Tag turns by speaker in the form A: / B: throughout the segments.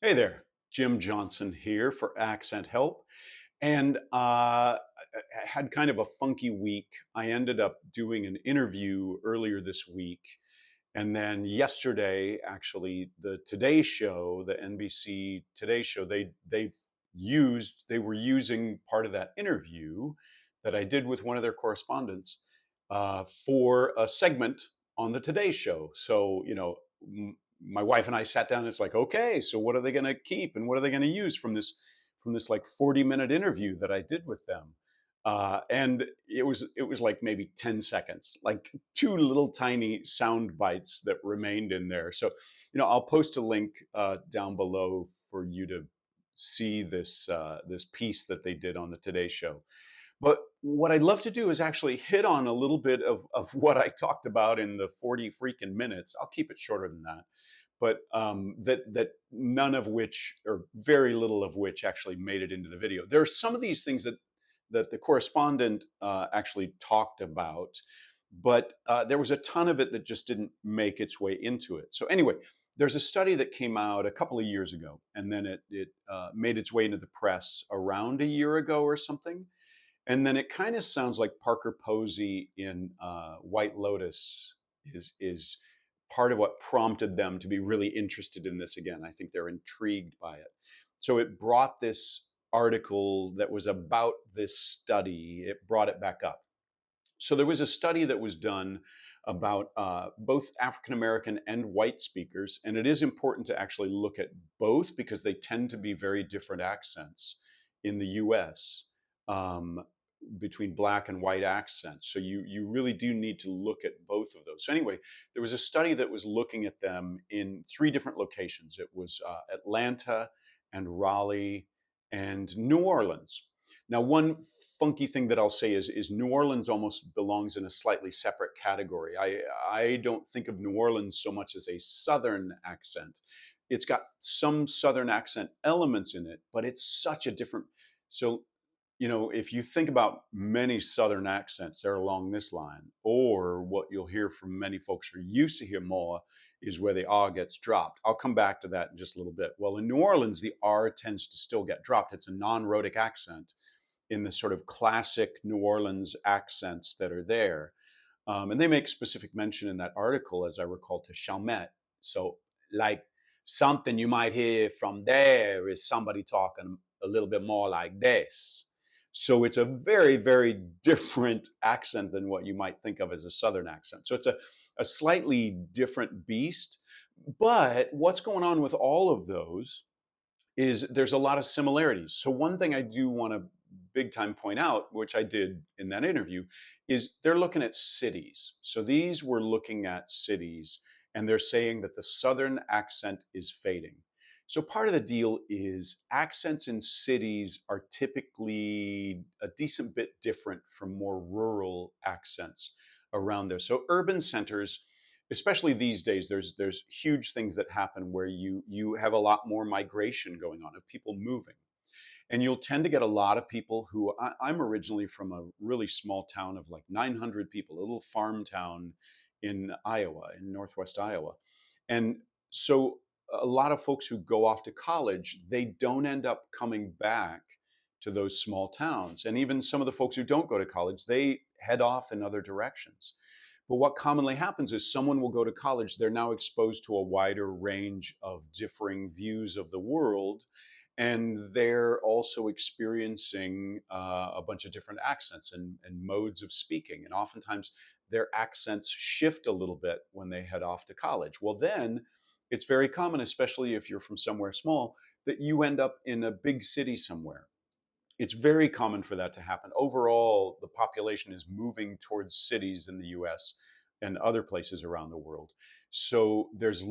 A: Hey there, Jim Johnson here for Accent Help. And I had kind of a funky week. I ended up doing an interview earlier this week. And then yesterday, actually, the Today Show, the NBC Today Show, they were using part of that interview that I did with one of their correspondents for a segment on the Today Show. So my wife and I sat down. And it's like, okay, so what are they going to keep, and what are they going to use from this like 40-minute interview that I did with them? And it was like maybe 10 seconds, like two little tiny sound bites that remained in there. So, I'll post a link down below for you to see this piece that they did on the Today Show. But what I'd love to do is actually hit on a little bit of what I talked about in the 40 freaking minutes. I'll keep it shorter than that, but that none of which, or very little of which, actually made it into the video. There are some of these things that the correspondent actually talked about, but there was a ton of it that just didn't make its way into it. So anyway, there's a study that came out a couple of years ago, and then it made its way into the press around a year ago or something. And then it kind of sounds like Parker Posey in White Lotus is part of what prompted them to be really interested in this again. I think they're intrigued by it. So it brought this article that was about this study, it brought it back up. So there was a study that was done about both African American and white speakers, and it is important to actually look at both because they tend to be very different accents in the US. Um, between black and white accents. So you really do need to look at both of those. So anyway, there was a study that was looking at them in three different locations. It was Atlanta and Raleigh and New Orleans. Now, one funky thing that I'll say is New Orleans almost belongs in a slightly separate category. I don't think of New Orleans so much as a Southern accent. It's got some Southern accent elements in it, but it's such a different. So if you think about many Southern accents, they're along this line. Or what you'll hear from many folks who are used to hear more is where the R gets dropped. I'll come back to that in just a little bit. Well, in New Orleans, the R tends to still get dropped. It's a non-rhotic accent in the sort of classic New Orleans accents that are there. And they make specific mention in that article, as I recall, to Chalmette. So, like, something you might hear from there is somebody talking a little bit more like this. So it's a very, very different accent than what you might think of as a Southern accent. So it's a slightly different beast. But what's going on with all of those is there's a lot of similarities. So one thing I do want to big time point out, which I did in that interview, is they're looking at cities. So these were looking at cities, and they're saying that the Southern accent is fading. So part of the deal is accents in cities are typically a decent bit different from more rural accents around there. So urban centers, especially these days, there's huge things that happen where you have a lot more migration going on of people moving. And you'll tend to get a lot of people who I'm originally from a really small town of like 900 people, a little farm town in Iowa, in Northwest Iowa. And so a lot of folks who go off to college, they don't end up coming back to those small towns. And even some of the folks who don't go to college, they head off in other directions. But what commonly happens is someone will go to college, they're now exposed to a wider range of differing views of the world, and they're also experiencing a bunch of different accents and modes of speaking. And oftentimes their accents shift a little bit when they head off to college. Well, then it's very common, especially if you're from somewhere small, that you end up in a big city somewhere. It's very common for that to happen. Overall, the population is moving towards cities in the US and other places around the world. So there's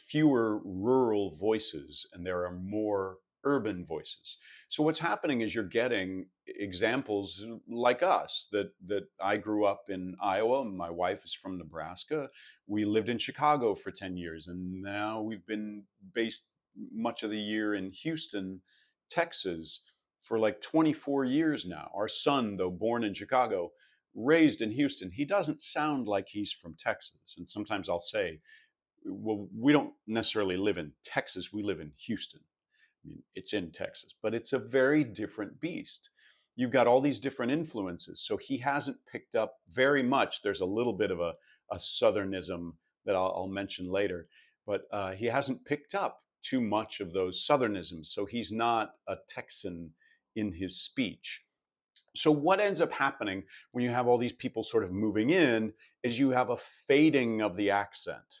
A: fewer rural voices and there are more urban voices. So what's happening is you're getting examples like us that I grew up in Iowa. My wife is from Nebraska. We lived in Chicago for 10 years, and now we've been based much of the year in Houston, Texas for like 24 years now. Our son, though born in Chicago, raised in Houston, he doesn't sound like he's from Texas. And sometimes I'll say, well, we don't necessarily live in Texas, we live in Houston. I mean, it's in Texas, but it's a very different beast. You've got all these different influences. So he hasn't picked up very much. There's a little bit of a Southernism that I'll mention later, but he hasn't picked up too much of those Southernisms. So he's not a Texan in his speech. So what ends up happening when you have all these people sort of moving in is you have a fading of the accent,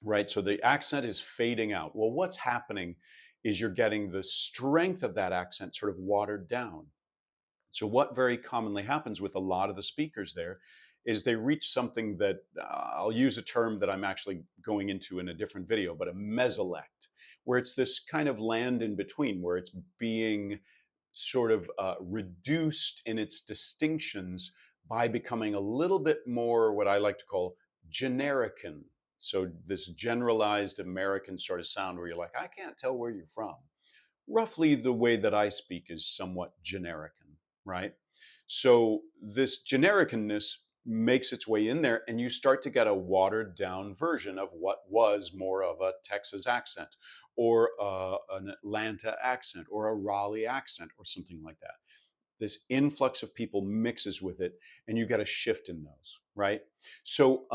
A: right? So the accent is fading out. Well, what's happening is you're getting the strength of that accent sort of watered down. So what very commonly happens with a lot of the speakers there is they reach something that I'll use a term that I'm actually going into in a different video, but a mesolect, where it's this kind of land in between, where it's being sort of reduced in its distinctions by becoming a little bit more what I like to call generican. So this generalized American sort of sound where you're like, I can't tell where you're from. Roughly the way that I speak is somewhat generican, right? So this genericanness makes its way in there, and you start to get a watered down version of what was more of a Texas accent or an Atlanta accent or a Raleigh accent or something like that. This influx of people mixes with it, and you get a shift in those, right? So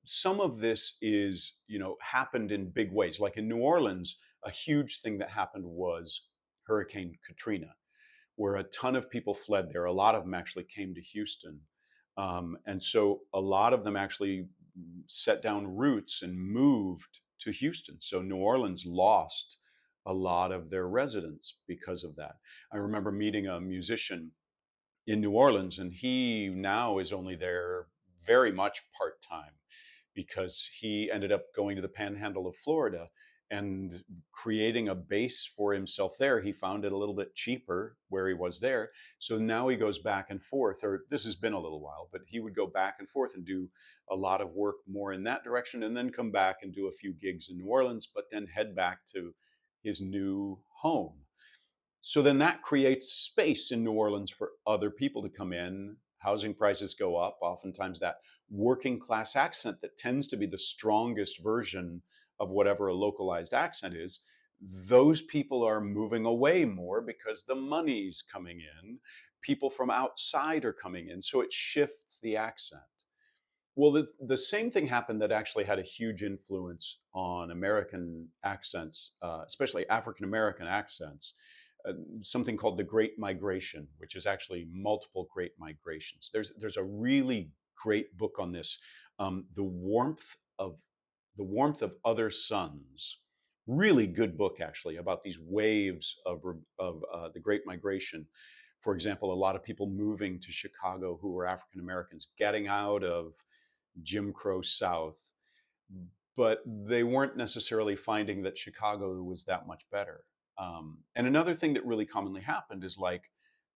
A: some of this is, happened in big ways. Like in New Orleans, a huge thing that happened was Hurricane Katrina, where a ton of people fled there. A lot of them actually came to Houston. And so a lot of them actually set down roots and moved to Houston. So New Orleans lost a lot of their residents because of that. I remember meeting a musician in New Orleans, and he now is only there very much part time because he ended up going to the panhandle of Florida and creating a base for himself there. He found it a little bit cheaper where he was there. So now he goes back and forth, or this has been a little while, but he would go back and forth and do a lot of work more in that direction and then come back and do a few gigs in New Orleans, but then head back to his new home. So then that creates space in New Orleans for other people to come in. Housing prices go up. Oftentimes, that working class accent that tends to be the strongest version of whatever a localized accent is, those people are moving away more because the money's coming in. People from outside are coming in. So it shifts the accent. Well, the same thing happened that actually had a huge influence on American accents, especially African American accents. Something called the Great Migration, which is actually multiple Great Migrations. There's a really great book on this, the warmth of other suns. Really good book actually about these waves of the Great Migration. For example, a lot of people moving to Chicago who were African Americans, getting out of Jim Crow South, but they weren't necessarily finding that Chicago was that much better. And another thing that really commonly happened is like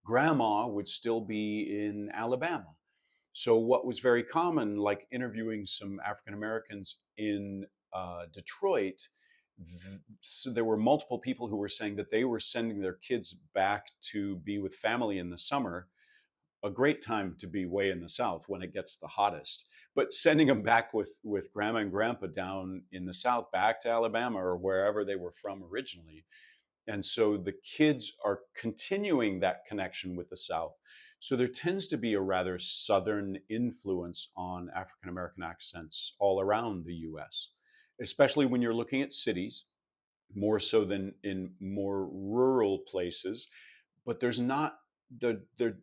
A: grandma would still be in Alabama. So what was very common, like interviewing some African Americans in Detroit, so there were multiple people who were saying that they were sending their kids back to be with family in the summer, a great time to be way in the South when it gets the hottest. But sending them back with grandma and grandpa down in the South, back to Alabama or wherever they were from originally. And so the kids are continuing that connection with the South. So there tends to be a rather Southern influence on African American accents all around the US, especially when you're looking at cities, more so than in more rural places. But there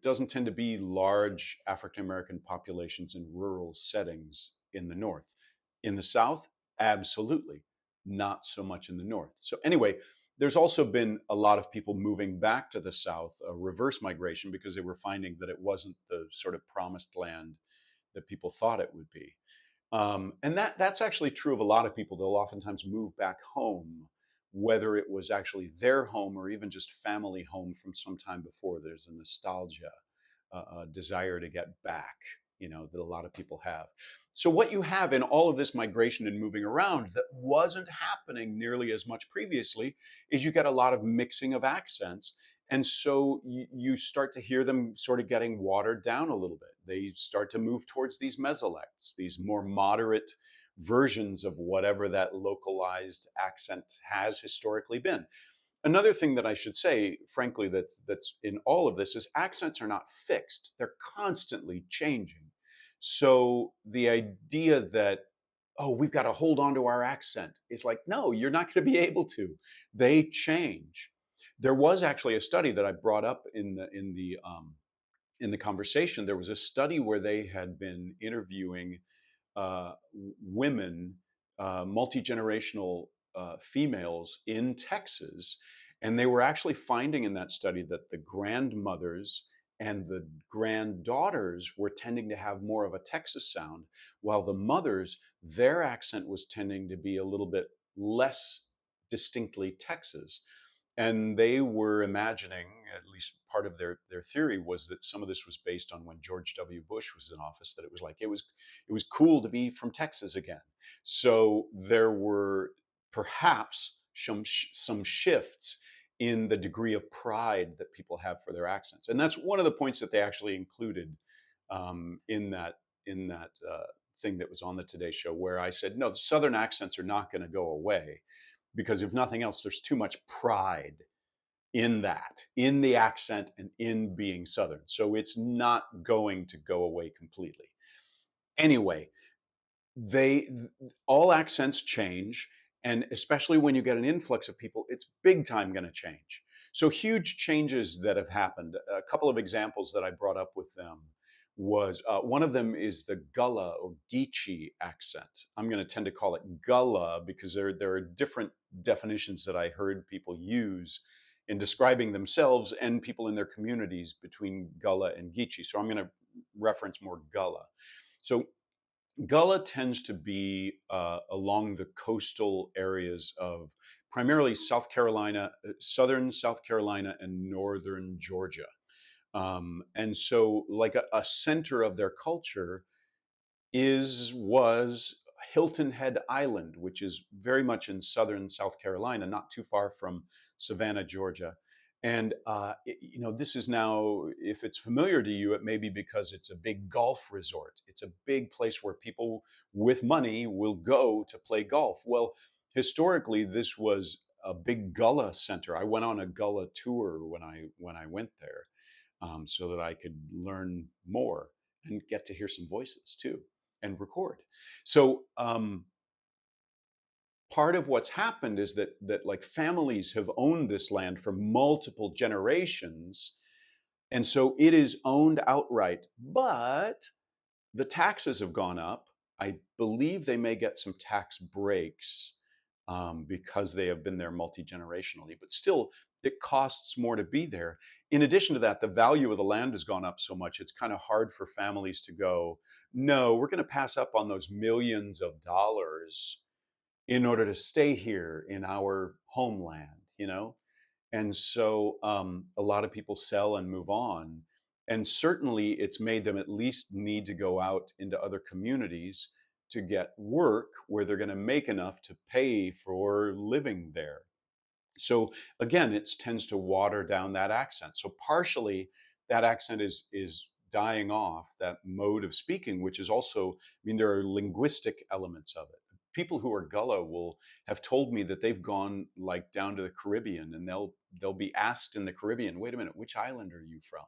A: doesn't tend to be large African American populations in rural settings in the North. In the South, absolutely, not so much in the North. So anyway, there's also been a lot of people moving back to the South, a reverse migration, because they were finding that it wasn't the sort of promised land that people thought it would be. And that's actually true of a lot of people. They'll oftentimes move back home, whether it was actually their home or even just family home from some time before. There's a nostalgia, a desire to get back, that a lot of people have. So what you have in all of this migration and moving around that wasn't happening nearly as much previously is you get a lot of mixing of accents. And so you start to hear them sort of getting watered down a little bit. They start to move towards these mesolects, these more moderate versions of whatever that localized accent has historically been. Another thing that I should say, frankly, that's in all of this is accents are not fixed; they're constantly changing. So the idea that, oh, we've got to hold on to our accent, is like, no, you're not going to be able to. They change. There was actually a study that I brought up in the conversation. There was a study where they had been interviewing women, multi generational females in Texas, and they were actually finding in that study that the grandmothers and the granddaughters were tending to have more of a Texas sound, while the mothers, their accent was tending to be a little bit less distinctly Texas. And they were imagining, at least part of their theory was that some of this was based on when George W. Bush was in office, that it was like it was cool to be from Texas again. So there were perhaps some shifts in the degree of pride that people have for their accents, and that's one of the points that they actually included in that thing that was on the Today Show, where I said, no, the Southern accents are not going to go away, because if nothing else, there's too much pride in that, in the accent and in being Southern. So it's not going to go away completely. Anyway, they all accents change, and especially when you get an influx of people, it's big time going to change. So huge changes that have happened. A couple of examples that I brought up with them was, one of them is the Gullah or Geechee accent. I'm going to tend to call it Gullah because there are different definitions that I heard people use in describing themselves and people in their communities between Gullah and Geechee. So I'm going to reference more Gullah. So Gullah tends to be along the coastal areas of primarily South Carolina, southern South Carolina, and northern Georgia. And so, like a center of their culture was Hilton Head Island, which is very much in southern South Carolina, not too far from Savannah, Georgia. And this is now, if it's familiar to you, it may be because it's a big golf resort. It's a big place where people with money will go to play golf. Well, historically, this was a big Gullah center. I went on a Gullah tour when I went there, so that I could learn more and get to hear some voices too and record. So part of what's happened is that like families have owned this land for multiple generations, and so it is owned outright. But the taxes have gone up. I believe they may get some tax breaks because they have been there multi generationally, but still, it costs more to be there. In addition to that, the value of the land has gone up so much, it's kind of hard for families to go, no, we're going to pass up on those millions of dollars in order to stay here in our homeland. And so a lot of people sell and move on. And certainly it's made them at least need to go out into other communities to get work where they're going to make enough to pay for living there. So again, it tends to water down that accent. So partially that accent is dying off, that mode of speaking, which is also, I mean, there are linguistic elements of it. People who are Gullah will have told me that they've gone like down to the Caribbean, and they'll be asked in the Caribbean, wait a minute, which island are you from?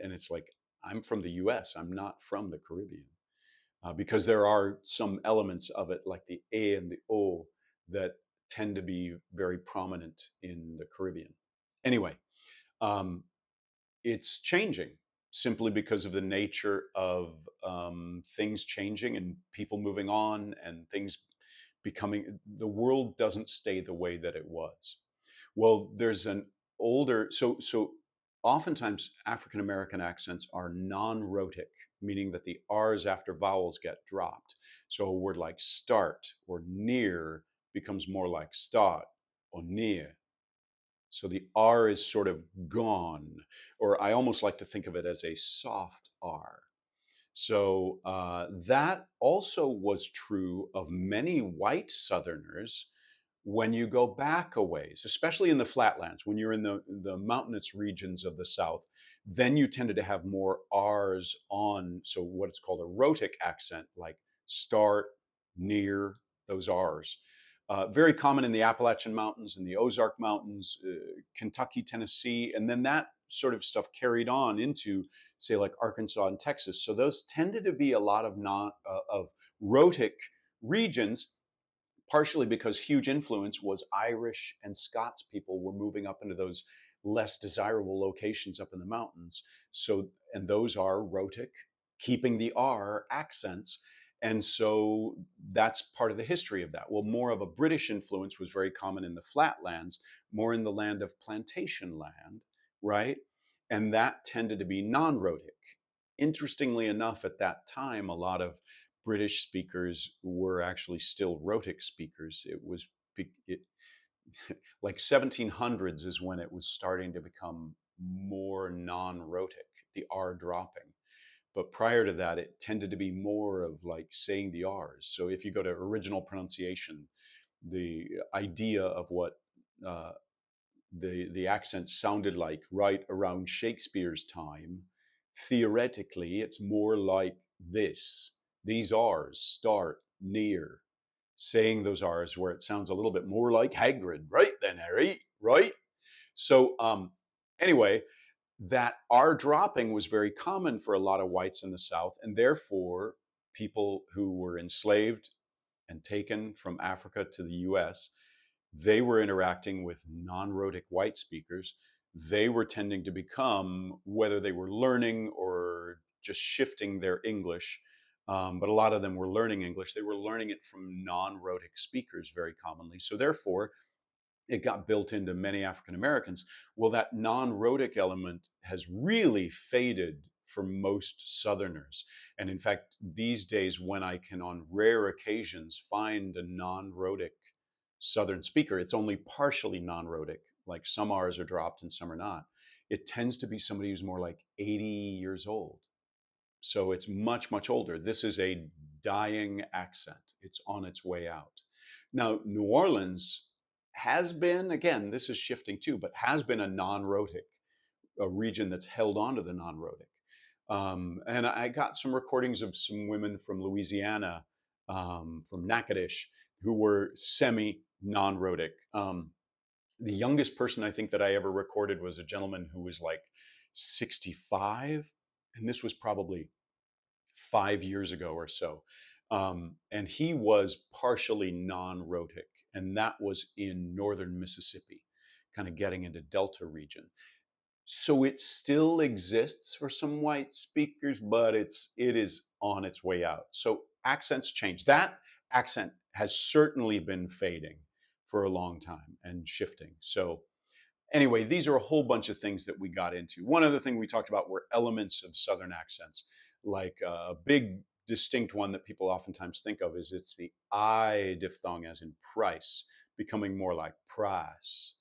A: And it's like, I'm from the US, I'm not from the Caribbean. Because there are some elements of it, like the A and the O, that tend to be very prominent in the Caribbean. Anyway, um, it's changing simply because of the nature of things changing and people moving on and things becoming, the world doesn't stay the way that it was. Well, there's an older, so oftentimes African American accents are non-rhotic, meaning that the R's after vowels get dropped. So a word like start or near becomes more like start or near. So the R is sort of gone, or I almost like to think of it as a soft R. So that also was true of many white Southerners when you go back a ways, especially in the flatlands, when you're in the mountainous regions of the South, then you tended to have more R's on, so what it's called a rhotic accent, like start near those R's. Very common in the Appalachian Mountains and the Ozark Mountains, Kentucky, Tennessee, and then that sort of stuff carried on into, say, like Arkansas and Texas. So those tended to be a lot of non of rhotic regions, partially because huge influence was Irish and Scots people were moving up into those less desirable locations up in the mountains. So, and those are rhotic, keeping the R accents. And so that's part of the history of that. Well, more of a British influence was very common in the flatlands, more in the land of plantation land, right? And that tended to be non rhotic. Interestingly enough, at that time, a lot of British speakers were actually still rhotic speakers. It, like 1700s is when it was starting to become more non-rhotic, the R dropping. But prior to that, it tended to be more of like saying the R's. So if you go to original pronunciation, the idea of what uh, the accent sounded like right around Shakespeare's time, theoretically, it's more like this. These R's start near, saying those R's where it sounds a little bit more like Hagrid, right then, Harry, right? So anyway, that R dropping was very common for a lot of whites in the South, and therefore people who were enslaved and taken from Africa to the US, they were interacting with non-rhotic white speakers. They were tending to become, whether they were learning or just shifting their English, but a lot of them were learning English. They were learning it from non-rhotic speakers very commonly. So therefore, it got built into many African Americans. Well, that non-rhotic element has really faded for most Southerners. And in fact, these days, when I can, on rare occasions, find a non-rhotic Southern speaker, it's only partially non-rhotic, like some R's are dropped and some are not. It tends to be somebody who's more like 80 years old. So it's much, much older. This is a dying accent. It's on its way out. Now, New Orleans has been, again, this is shifting too, but has been a non-rhotic, a region that's held on to the non-rhotic. And I got some recordings of some women from Louisiana, from Natchitoches, who were semi non-rhotic. The youngest person I think that I ever recorded was a gentleman who was like 65. And this was probably 5 years ago or so. And he was partially non rhotic. And that was in northern Mississippi, kind of getting into Delta region. So it still exists for some white speakers, but it is on its way out. So accents change. That accent has certainly been fading for a long time and shifting. So anyway, these are a whole bunch of things that we got into. One other thing we talked about were elements of Southern accents, like a big distinct one that people oftentimes think of is it's the I diphthong, as in price, becoming more like price,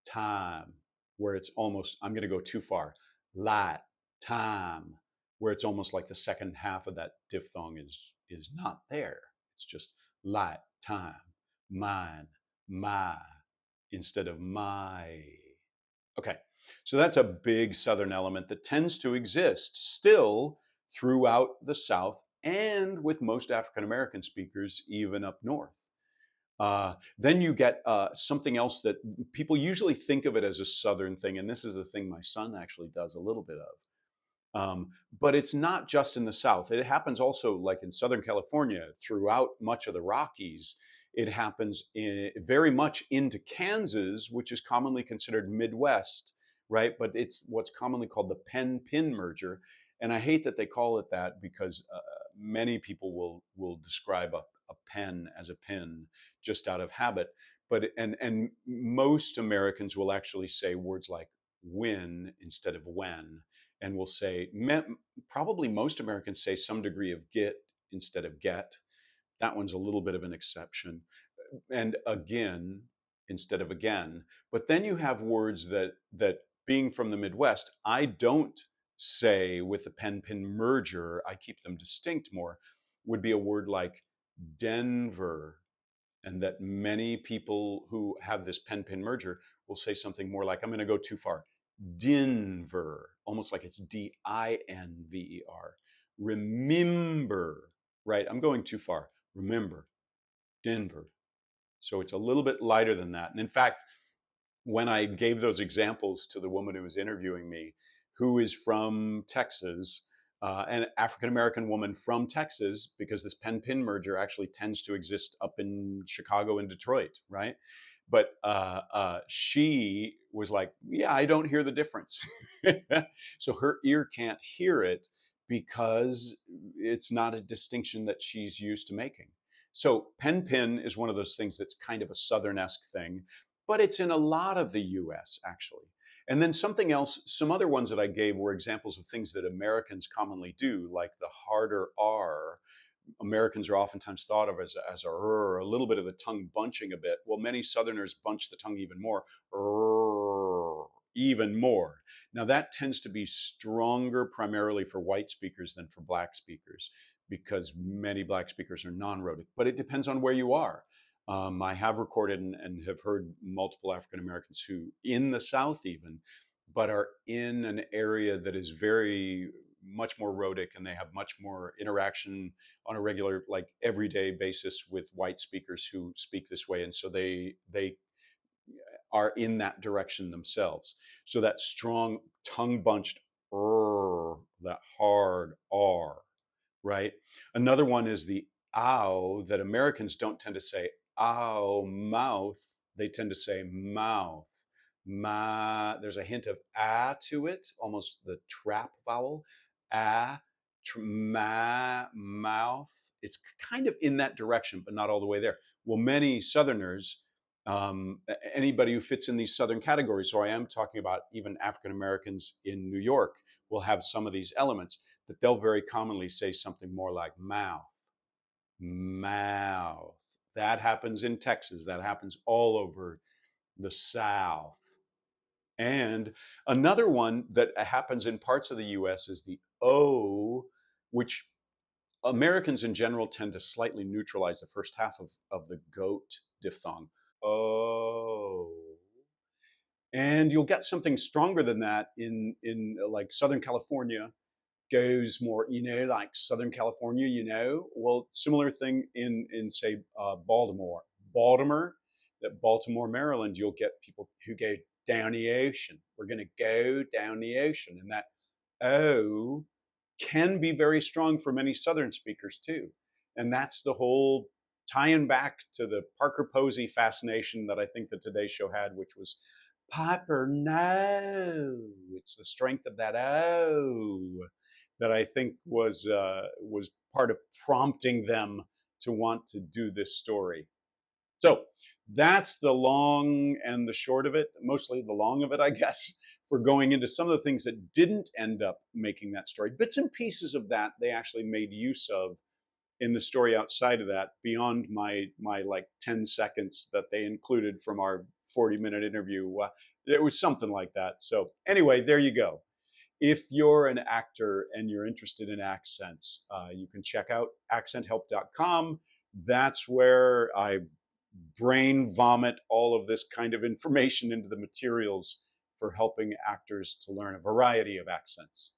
A: time, where it's almost, I'm going to go too far, light, time, where it's almost like the second half of that diphthong is not there. It's just light, time, mine, my, instead of my. Okay, so that's a big Southern element that tends to exist still throughout the South and with most African American speakers, even up north. Then you get something else that people usually think of it as a Southern thing, and this is a thing my son actually does a little bit of. But it's not just in the South. It happens also, like in Southern California, throughout much of the Rockies. It happens very much into Kansas, which is commonly considered Midwest, right? But it's what's commonly called the pen-pin merger. And I hate that they call it that because many people will describe a pen as a pin just out of habit. But and most Americans will actually say words like win instead of when, and will say, probably most Americans say some degree of get instead of get. That one's a little bit of an exception. And again instead of again. But then you have words that being from the Midwest, I don't say with the pen-pin merger, I keep them distinct more, would be a word like Denver. And that many people who have this pen-pin merger will say something more like, I'm going to go too far, Denver, almost like it's Dinver. Remember, right? I'm going too far. Remember. Denver. So it's a little bit lighter than that. And in fact, when I gave those examples to the woman who was interviewing me, who is from Texas, an African American woman from Texas, because this Penn Pin merger actually tends to exist up in Chicago and Detroit, right? But she was like, "Yeah, I don't hear the difference." So her ear can't hear it because it's not a distinction that she's used to making. So Penn Pin is one of those things that's kind of a Southern-esque thing, but it's in a lot of the US actually. And then something else, some other ones that I gave were examples of things that Americans commonly do, like the harder R. Americans are oftentimes thought of as a R, a little bit of the tongue bunching a bit. Well, many Southerners bunch the tongue even more, R, even more. Now, that tends to be stronger primarily for white speakers than for black speakers because many black speakers are non-rhotic, but it depends on where you are. I have recorded and have heard multiple African Americans who, in the South even, but are in an area that is very much more rhotic and they have much more interaction on a regular, like everyday basis with white speakers who speak this way. And so they are in that direction themselves. So that strong tongue bunched R, that hard R, right? Another one is the ow that Americans don't tend to say ow mouth. They tend to say mouth. Ma, there's a hint of ah to it, almost the trap vowel. Ah, ma, mouth. It's kind of in that direction, but not all the way there. Well, many Southerners, anybody who fits in these Southern categories, so I am talking about even African Americans in New York, will have some of these elements that they'll very commonly say something more like mouth, mouth. That happens in Texas. That happens all over the South. And another one that happens in parts of the US is the O, which Americans in general tend to slightly neutralize the first half of the goat diphthong. Oh. And you'll get something stronger than that in like Southern California, goes more, like Southern California, Well, similar thing in say Baltimore, that Baltimore, Maryland, you'll get people who go down the ocean. We're going to go down the ocean, and that O can be very strong for many Southern speakers too, and that's the whole tying back to the Parker Posey fascination that I think the Today Show had, which was Piper, no, it's the strength of that O that I think was part of prompting them to want to do this story. So that's the long and the short of it, mostly the long of it, I guess, for going into some of the things that didn't end up making that story. Bits and pieces of that they actually made use of in the story outside of that, beyond my like 10 seconds that they included from our 40-minute interview. It was something like that. So anyway, there you go. If you're an actor and you're interested in accents, you can check out accenthelp.com. That's where I brain vomit all of this kind of information into the materials for helping actors to learn a variety of accents.